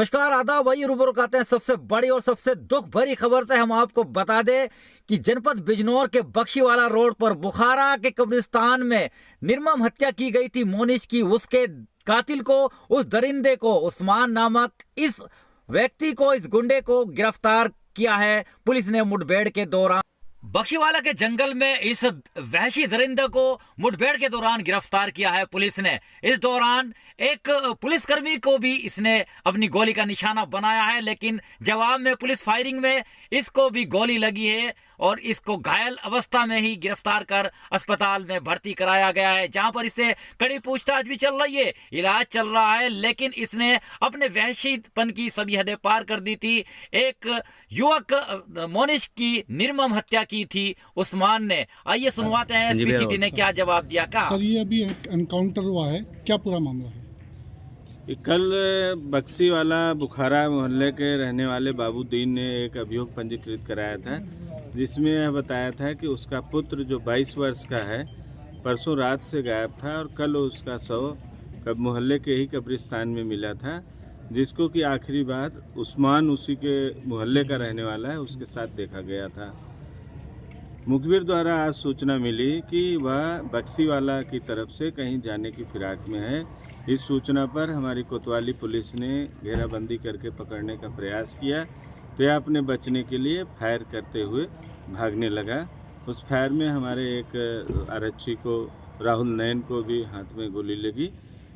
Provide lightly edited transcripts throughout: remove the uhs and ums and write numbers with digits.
नमस्कार, आदाब। वही रूबरू कहते हैं सबसे बड़ी और सबसे दुख भरी खबर से हम आपको बता दें कि जनपद बिजनौर के बख्शीवाला रोड पर बुखारा के कब्रिस्तान में निर्मम हत्या की गई थी मोनिश की। उसके कातिल को, उस दरिंदे को, उस्मान नामक इस व्यक्ति को, इस गुंडे को गिरफ्तार किया है पुलिस ने मुठभेड़ के दौरान। बख्शीवाला के जंगल में इस वहशी दरिंदे को मुठभेड़ के दौरान गिरफ्तार किया है पुलिस ने। इस दौरान एक पुलिसकर्मी को भी इसने अपनी गोली का निशाना बनाया है, लेकिन जवाब में पुलिस फायरिंग में इसको भी गोली लगी है और इसको घायल अवस्था में ही गिरफ्तार कर अस्पताल में भर्ती कराया गया है, जहां पर इससे कड़ी पूछताछ भी चल रही है, इलाज चल रहा है। लेकिन इसने अपने वहशीपन की सभी हदें पार कर दी थी। एक युवक मोनिश की निर्मम हत्या की थी उस्मान ने। आइए सुनवाते हैं एसपीसीटी ने क्या जवाब दिया। कहा सर, ये अभी एनकाउंटर हुआ है, क्या पूरा मामला है? कल बख्शीवाला बुखारा मोहल्ले के रहने वाले बाबूदीन ने एक अभियोग पंजीकृत कराया था, जिसमें यह बताया था कि उसका पुत्र जो 22 वर्ष का है परसों रात से गायब था और कल उसका शव मोहल्ले के ही कब्रिस्तान में मिला था, जिसको कि आखिरी बार उस्मान उसी के मोहल्ले का रहने वाला है उसके साथ देखा गया था। मुखबिर द्वारा आज सूचना मिली कि वह बख्शीवाला की तरफ से कहीं जाने की फिराक में है। इस सूचना पर हमारी कोतवाली पुलिस ने घेराबंदी करके पकड़ने का प्रयास किया, तो यह अपने बचने के लिए फायर करते हुए भागने लगा। उस फायर में हमारे एक आरक्षी को, राहुल नयन को भी हाथ में गोली लगी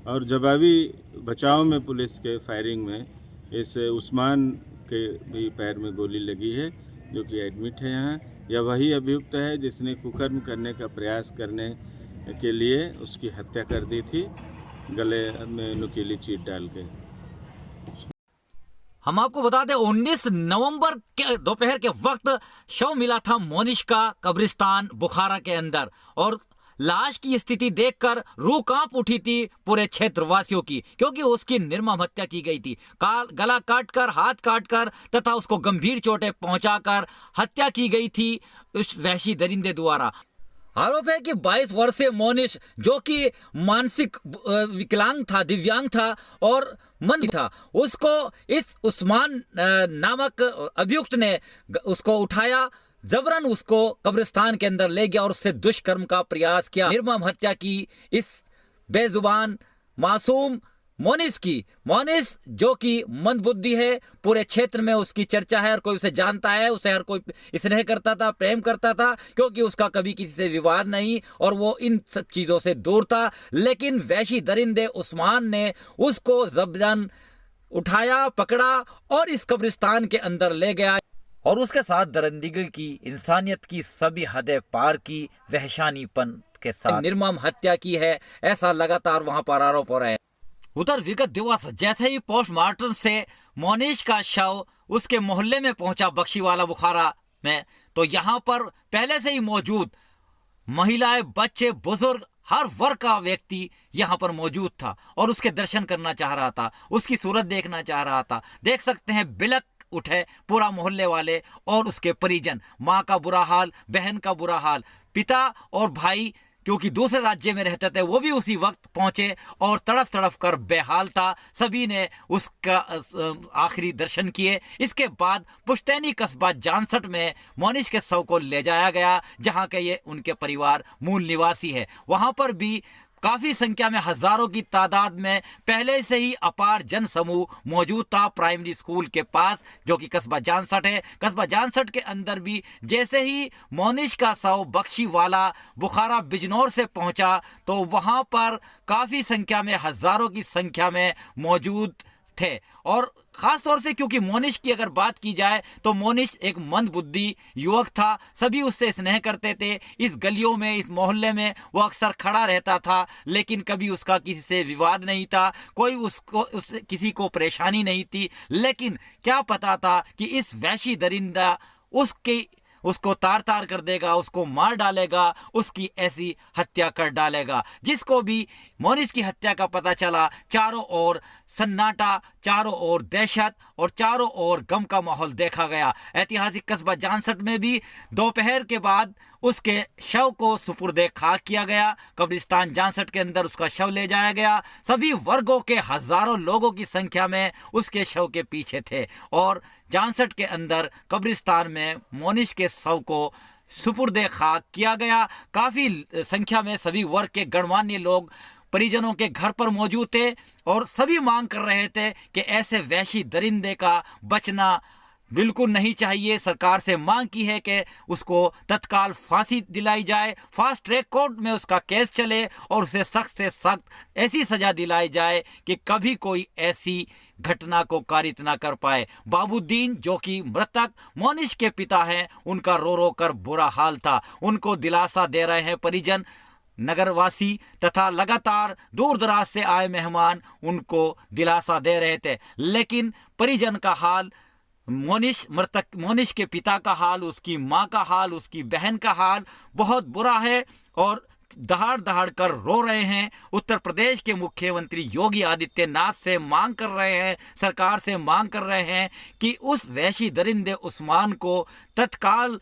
और जवाबी बचाव में पुलिस के फायरिंग में इस उस्मान के भी पैर में गोली लगी है, जो कि एडमिट है यहाँ। यह वही अभियुक्त है जिसने कुकर्म करने का प्रयास करने के लिए उसकी हत्या कर दी थी, गले में नुकीली चीट डाल के। हम आपको बता दें 19 नवंबर के दोपहर के वक्त शव मिला था मोनिश का कब्रिस्तान बुखारा के अंदर, और लाश की स्थिति देखकर रूह कांप उठी थी पूरे क्षेत्रवासियों की, क्योंकि उसकी निर्मम हत्या की गई थी। गला काटकर, हाथ काटकर तथा उसको गंभीर चोटें पहुंचाकर हत्या की गई थी उस वहशी दरिंदे द्वारा। आरोप है कि 22 वर्षीय मोनिश, जो कि मानसिक विकलांग था, दिव्यांग था और मंद था, उसको इस उस्मान नामक अभियुक्त ने उसको उठाया, जबरन उसको कब्रिस्तान के अंदर ले गया और उससे दुष्कर्म का प्रयास किया। निर्मम हत्या की इस बेजुबान मासूम मोनिश की। मोनिश जो कि मंदबुद्धि है, पूरे क्षेत्र में उसकी चर्चा है, हर कोई उसे जानता है, उसे हर कोई स्नेह करता था, प्रेम करता था, क्योंकि उसका कभी किसी से विवाद नहीं और वो इन सब चीज़ों से दूर था। लेकिन वहशी दरिंदे उस्मान ने उसको जबरन उठाया, पकड़ा और इस कब्रिस्तान के अंदर ले गया और उसके साथ दरिंदगी की, इंसानियत की सभी हदें पार की, वहशानीपन के साथ निर्मम हत्या की है, ऐसा लगातार वहां पर आरोप हो रहा है। उधर विगत दिवस जैसे ही पोस्टमार्टम से मोनिश का शव उसके मोहल्ले में पहुंचा बख्शीवाला बुखारा में, तो यहाँ पर पहले से ही मौजूद महिलाएं, बच्चे, बुजुर्ग, हर वर्ग का व्यक्ति यहाँ पर मौजूद था और उसके दर्शन करना चाह रहा था, उसकी सूरत देखना चाह रहा था। देख सकते हैं बिलक उठे पूरा मोहल्ले वाले और उसके परिजन। माँ का बुरा हाल, बहन का बुरा हाल, पिता और भाई क्योंकि दूसरे राज्य में रहते थे वो भी उसी वक्त पहुंचे और तड़फ तड़फ कर बेहाल था। सभी ने उसका आखिरी दर्शन किए। इसके बाद पुश्तैनी कस्बा जानसठ में मोनिश के शव को ले जाया गया, जहां के ये उनके परिवार मूल निवासी है। वहां पर भी काफी संख्या में, हजारों की तादाद में पहले से ही अपार जन समूह मौजूद था प्राइमरी स्कूल के पास, जो कि कस्बा जानसठ है। कस्बा जानसठ के अंदर भी जैसे ही मोनिश का शव बख्शीवाला बुखारा बिजनौर से पहुंचा, तो वहां पर काफी संख्या में, हजारों की संख्या में मौजूद थे। और खास तौर से क्योंकि मोनिश की अगर बात की जाए तो मोनिश एक मंदबुद्धि युवक था, सभी उससे स्नेह करते थे। इस गलियों में, इस मोहल्ले में वो अक्सर खड़ा रहता था, लेकिन कभी उसका किसी से विवाद नहीं था, कोई किसी को परेशानी नहीं थी। लेकिन क्या पता था कि इस वहशी दरिंदा उसको तार तार कर देगा, उसको मार डालेगा, उसकी ऐसी हत्या कर डालेगा। जिसको भी मोनिश की हत्या का पता चला, चारों ओर सन्नाटा, चारों ओर दहशत और चारों ओर गम का माहौल देखा गया। ऐतिहासिक कस्बा जानसठ में भी दोपहर के बाद उसके शव को सुपुर्दे खाक किया गया। कब्रिस्तान जानसठ के अंदर उसका शव ले जाया गया। सभी वर्गों के हजारों लोगों की संख्या में उसके शव के पीछे थे और जानसठ के अंदर कब्रिस्तान में मोनिश के शव को सुपुर्दे खाक किया गया। काफी संख्या में सभी वर्ग के गणमान्य लोग परिजनों के घर पर मौजूद थे और सभी मांग कर रहे थे कि ऐसे वहशी दरिंदे का बचना बिल्कुल नहीं चाहिए। सरकार से मांग की है कि उसको तत्काल फांसी दिलाई जाए, फास्ट ट्रैक कोर्ट में उसका केस चले और उसे सख्त से सख्त ऐसी सजा दिलाई जाए कि कभी कोई ऐसी घटना को कारित ना कर पाए। बाबूद्दीन जो कि मृतक मोनिश के पिता हैं, उनका रो रो कर बुरा हाल था। उनको दिलासा दे रहे हैं परिजन, नगरवासी तथा लगातार दूर दराज से आए मेहमान उनको दिलासा दे रहे थे, लेकिन परिजन का हाल, मृतक मोनिश के पिता का हाल, उसकी मां का हाल, उसकी बहन का हाल बहुत बुरा है और दहाड़ दहाड़ कर रो रहे हैं। उत्तर प्रदेश के मुख्यमंत्री योगी आदित्यनाथ से मांग कर रहे हैं, सरकार से मांग कर रहे हैं कि उस वहशी दरिंदे उस्मान को तत्काल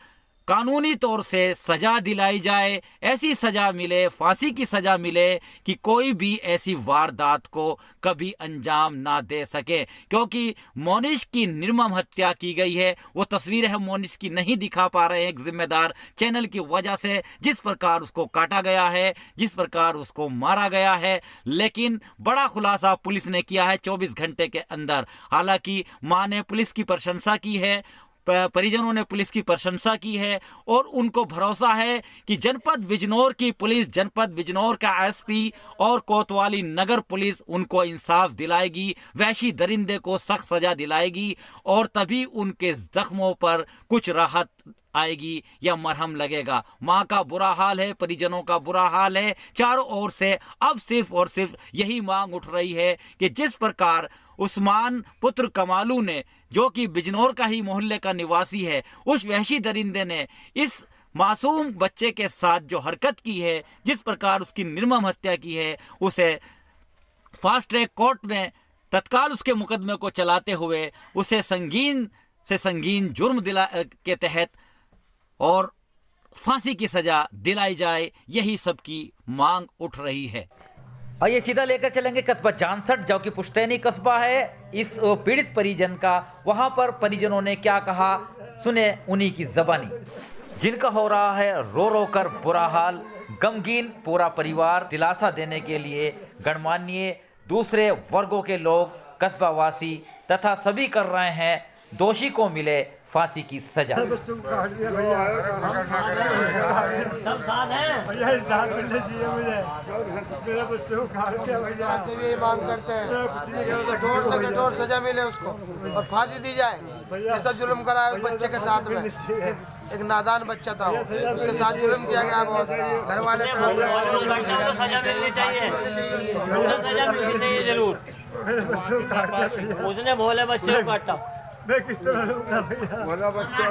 कानूनी तौर से सजा दिलाई जाए, ऐसी सजा मिले, फांसी की सजा मिले कि कोई भी ऐसी वारदात को कभी अंजाम ना दे सके। क्योंकि मोनिश की निर्मम हत्या की गई है। वो तस्वीरें हम मोनिश की नहीं दिखा पा रहे हैं एक जिम्मेदार चैनल की वजह से, जिस प्रकार उसको काटा गया है, जिस प्रकार उसको मारा गया है, लेकिन बड़ा खुलासा पुलिस ने किया है 24 घंटे के अंदर। हालांकि मां ने पुलिस की प्रशंसा की है, परिजनों ने पुलिस की प्रशंसा की है और उनको भरोसा है कि जनपद बिजनौर की पुलिस, जनपद बिजनौर का एसपी और कोतवाली नगर पुलिस उनको इंसाफ दिलाएगी, वहशी दरिंदे को सख्त सजा दिलाएगी और तभी उनके जख्मों पर कुछ राहत आएगी या मरहम लगेगा। माँ का बुरा हाल है, परिजनों का बुरा हाल है। चारों ओर से अब सिर्फ और सिर्फ यही मांग उठ रही है कि जिस प्रकार उस्मान पुत्र कमालू ने, जो कि बिजनौर का ही मोहल्ले का निवासी है, उस वहशी दरिंदे ने इस मासूम बच्चे के साथ जो हरकत की है, जिस प्रकार उसकी निर्मम हत्या की है, उसे फास्ट ट्रैक कोर्ट में तत्काल उसके मुकदमे को चलाते हुए उसे संगीन से संगीन जुर्म के तहत और फांसी की सजा दिलाई जाए, यही सबकी मांग उठ रही है। आइए सीधा लेकर चलेंगे कस्बा जानसठ, जो कि पुश्तैनी कस्बा है, इस पीड़ित परिजन का। वहां पर परिजनों ने क्या कहा, सुने उन्हीं की जबानी। जिनका हो रहा है रो रो कर बुरा हाल, गमगीन पूरा परिवार। दिलासा देने के लिए गणमान्य दूसरे वर्गों के लोग, कस्बावासी तथा सभी कर रहे हैं दोषी को मिले फांसी की सजा। बच्चों को काट दिया भैया, सब साथ हैं भैया, इंसाफ मिलना चाहिए मुझे। मेरे बच्चों को काट दिया भैया, से भी मांग करते हैं कठोर सजा मिले उसको और फांसी दी जाए। ऐसा जुल्म करा है बच्चे के साथ में, एक नादान बच्चा था, उसके साथ जुल्म किया गया। बहुत घर वाले सजा मिलनी चाहिए, सजा मिलनी चाहिए जरूर। उसने भोले बच्चे को काटा, मैं किस तरह लूंगा भैया?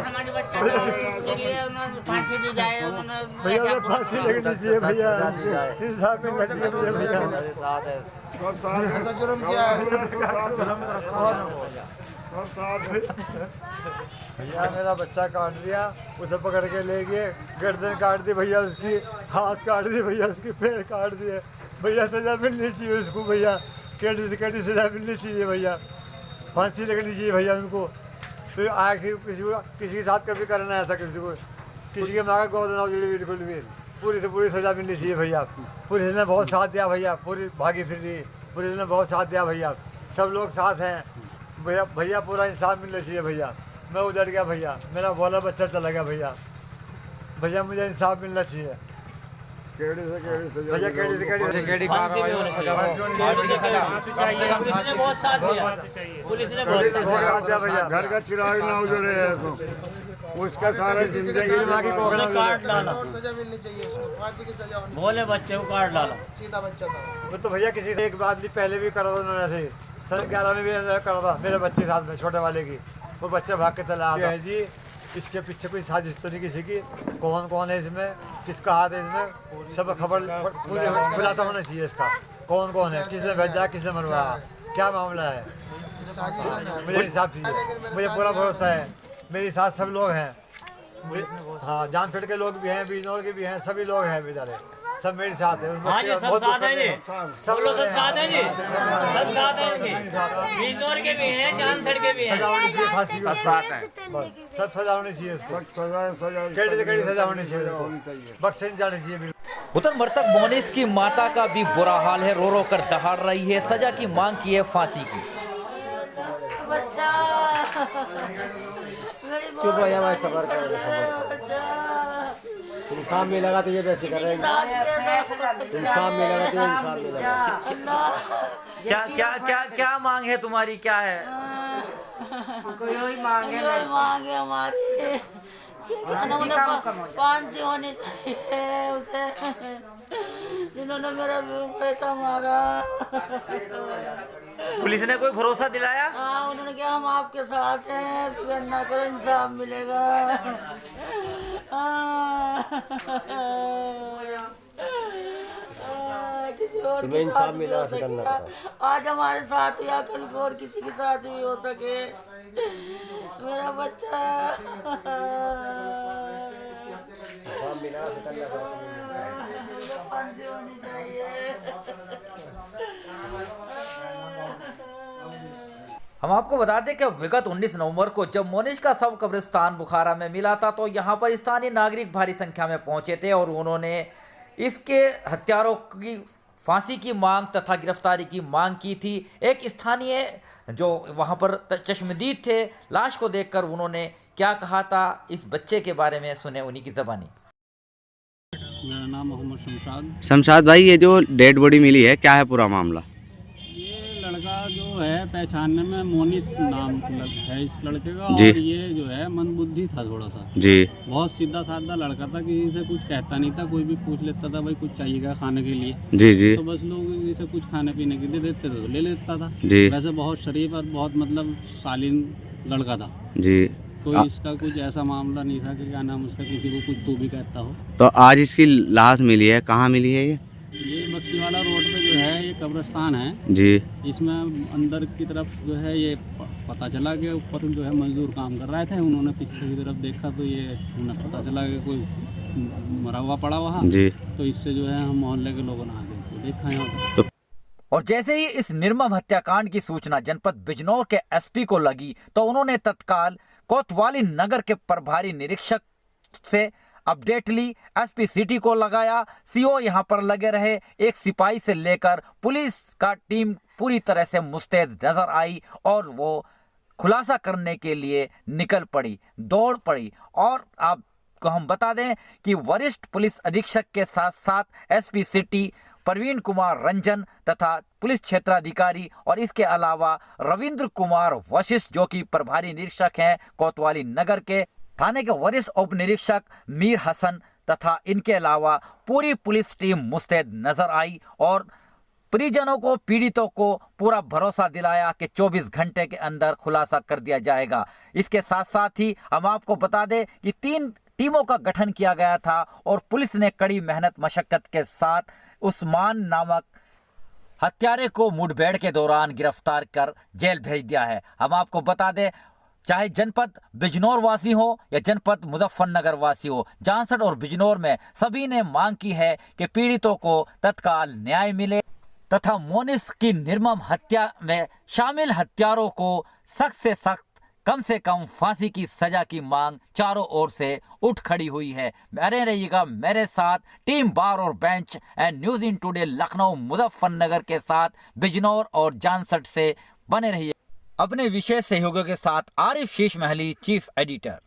समाज बच्चा था, उसके लिए उन्होंने फांसी दी जाए। उन्होंने भैया फांसी लगनी चाहिए भैया, इंसाफ मिलना चाहिए भैया। ऐसा जुल्म किया है। भैया मेरा बच्चा काट दिया, उसे पकड़ के ले गए, गर्दन काट दी भैया, उसकी हाथ काट दी भैया, उसके पैर काट दिए भैया। सजा मिलनी चाहिए उसको भैया, कैडी से कैडी सजा मिलनी चाहिए भैया, फांसी लगनी चाहिए भैया उनको। फिर आखिर किसी के साथ कभी करना ऐसा, किसी के माँ का गोद ना उजड़ी, बिल्कुल भी पूरी से पूरी सजा मिलनी चाहिए भैया। पुलिस ने बहुत साथ दिया भैया, पूरी भागी फिरी पुलिस ने बहुत साथ दिया भैया, सब लोग साथ हैं भैया। भैया पूरा इंसाफ मिलना चाहिए भैया। मैं उधर गया भैया, मेरा भोला बच्चा चला गया भैया। भैया मुझे इंसाफ मिलना चाहिए भैया, केड़ी से केड़ी कार्रवाई होनी चाहिए। पुलिस ने बहुत साथ दिया, पुलिस ने बहुत साथ दिया भैया। घर का चिराग ना उजड़े है तो उसका सारा जिंदगी काट डाला, सजा मिलनी चाहिए उसको, फांसी की सजा होनी। भोले बच्चे को काट डाला, सीधा बच्चा था वो तो भैया। किसी से एक बात नहीं, पहले भी करा था उन्होंने ऐसे, सन 11 में भी करा था मेरे बच्चे साथ में, छोटे वाले की। वो बच्चा भाग के चला आया जी। इसके पीछे कोई साजिश तो नहीं किसी की, कौन कौन है इसमें, किसका हाथ है इसमें, सब खबर पूरी खुलासा होना चाहिए इसका, कौन कौन है, किसने भेजा, किसने मरवाया। क्या मामला है? मुझे हिसाब चाहिए, मुझे पूरा भरोसा है। मेरे साथ सब लोग हैं, हाँ जामशेद के लोग भी हैं, बिजनौर के भी हैं, सभी लोग हैं बेचारे, सब मेरे साथ है। हाँ जी, सब साथ हैं जी, सब लोग सब साथ हैं जी, सब साथ हैं इनके, बिजनौर के भी हैं, जामशेद के भी हैं। सजा होनी चाहिए, फांसी की साथ है, सब सजा होनी चाहिए उसको, कड़ी से कड़ी सजा होनी चाहिए उसको, बख्शे नहीं जानी चाहिए बिल्कुल। उधर मृतक मोनिश की माता का भी बुरा हाल है, रो रो कर दहाड़ रही है, सजा की मांग की है, फांसी की। बच्चा चुप हो जा भाई, सबर कर, इंसान मिलेगा तो ये बेफिक्र रहेंगे, इंसान मिलेगा तो इंसान मिलेगा। क्या क्या क्या क्या मांग है तुम्हारी, क्या है? कोई वही मांगे हमारी, फांसी होनी चाहिए उसे, जिन्होंने मेरा बेटा मारा। पुलिस ने कोई भरोसा दिलाया? हाँ, उन्होंने कहा हम आपके साथ हैं, फिक्र ना करो, इंसाफ मिलेगा। तुम्हें इंसाफ मिलेगा, फिक्र ना करो। आज हमारे साथ या कल को और किसी के साथ भी हो सके, मेरा बच्चा इंसाफ मिलेगा, फिक्र ना करो, फांसी होनी चाहिए। हम आपको बता दें कि विगत 19 नवंबर को जब मोनिश का शव कब्रिस्तान बुखारा में मिला था, तो यहाँ पर स्थानीय नागरिक भारी संख्या में पहुंचे थे और उन्होंने इसके हत्यारों की फांसी की मांग तथा गिरफ्तारी की मांग की थी। एक स्थानीय जो वहाँ पर चश्मदीद थे, लाश को देखकर उन्होंने क्या कहा था इस बच्चे के बारे में, सुने उन्हीं की ज़बानी। मेरा नाम मोहम्मद शमशाद। शमशाद भाई, ये जो डेड बॉडी मिली है, क्या है पूरा मामला? ये लड़का जो है पहचानने में मोनिश नाम है इस लड़के का, जी। और ये जो है मंदबुद्धि था थोड़ा सा जी। बहुत सीधा साधा लड़का था, किसी से कुछ कहता नहीं था, कोई भी पूछ लेता था भाई कुछ चाहिएगा खाने के लिए, जी जी तो बस लोग इसे कुछ खाने पीने के लिए देते थे तो ले लेता था। जी। वैसे बहुत शरीफ और बहुत मतलब शालीन लड़का था जी। कोई इसका कुछ ऐसा मामला नहीं था कि क्या नाम उसका किसी को कुछ तू भी कहता हो। तो आज इसकी लाश मिली है, कहाँ मिली है ये बख्शीवाला रोड पे जो है ये कब्रिस्तान है जी। इसमें अंदर की तरफ जो है ये पता चला कि ऊपर जो है मजदूर काम कर रहे थे, उन्होंने पीछे की तरफ देखा तो ये उन्हें पता चला कि कोई मरा हुआ पड़ा वहाँ जी। तो इससे जो है हम मोहल्ले के लोगों ने आगे इसको देखा यहाँ पर। और जैसे ही इस निर्मम हत्याकांड की सूचना जनपद बिजनौर के एसपी को लगी, तो उन्होंने तत्काल कोतवाली नगर के प्रभारी निरीक्षक से अपडेट ली, एसपी सिटी को लगाया, सीओ यहां पर लगे रहे, एक सिपाही से लेकर पुलिस का टीम पूरी तरह से मुस्तैद नजर आई और वो खुलासा करने के लिए निकल पड़ी, दौड़ पड़ी। और आपको हम बता दें कि वरिष्ठ पुलिस अधीक्षक के साथ साथ एसपी सिटी प्रवीण कुमार रंजन तथा पुलिस क्षेत्राधिकारी और इसके अलावा रविंद्र कुमार वशिष्ठ जो कि प्रभारी निरीक्षक हैं कोतवाली नगर के, थाने के वरिष्ठ उप निरीक्षक मीर हसन तथा इनके अलावा पूरी पुलिस टीम मुस्तैद नजर आई और परिजनों को, पीड़ितों को पूरा भरोसा दिलाया कि 24 घंटे के अंदर खुलासा कर दिया जाएगा। इसके साथ साथ ही हम आपको बता दें कि 3 टीमों का गठन किया गया था और पुलिस ने कड़ी मेहनत मशक्कत के साथ उस्मान नामक हत्यारे को मुठभेड़ के दौरान गिरफ्तार कर जेल भेज दिया है। हम आपको बता दें, चाहे जनपद बिजनौर वासी हो या जनपद मुजफ्फरनगर वासी हो, जामशेद और बिजनौर में सभी ने मांग की है कि पीड़ितों को तत्काल न्याय मिले तथा मोनिश की निर्मम हत्या में शामिल हत्यारों को सख्त से सख्त, कम से कम फांसी की सजा की मांग चारों ओर से उठ खड़ी हुई है। बने रहिएगा मेरे साथ, टीम बार और bench and news in today Lucknow Muzaffarnagar के साथ बिजनौर और जामशेद से बने रहिए। अपने विशेष सहयोगियों के साथ आरिफ शीश महली, चीफ एडिटर।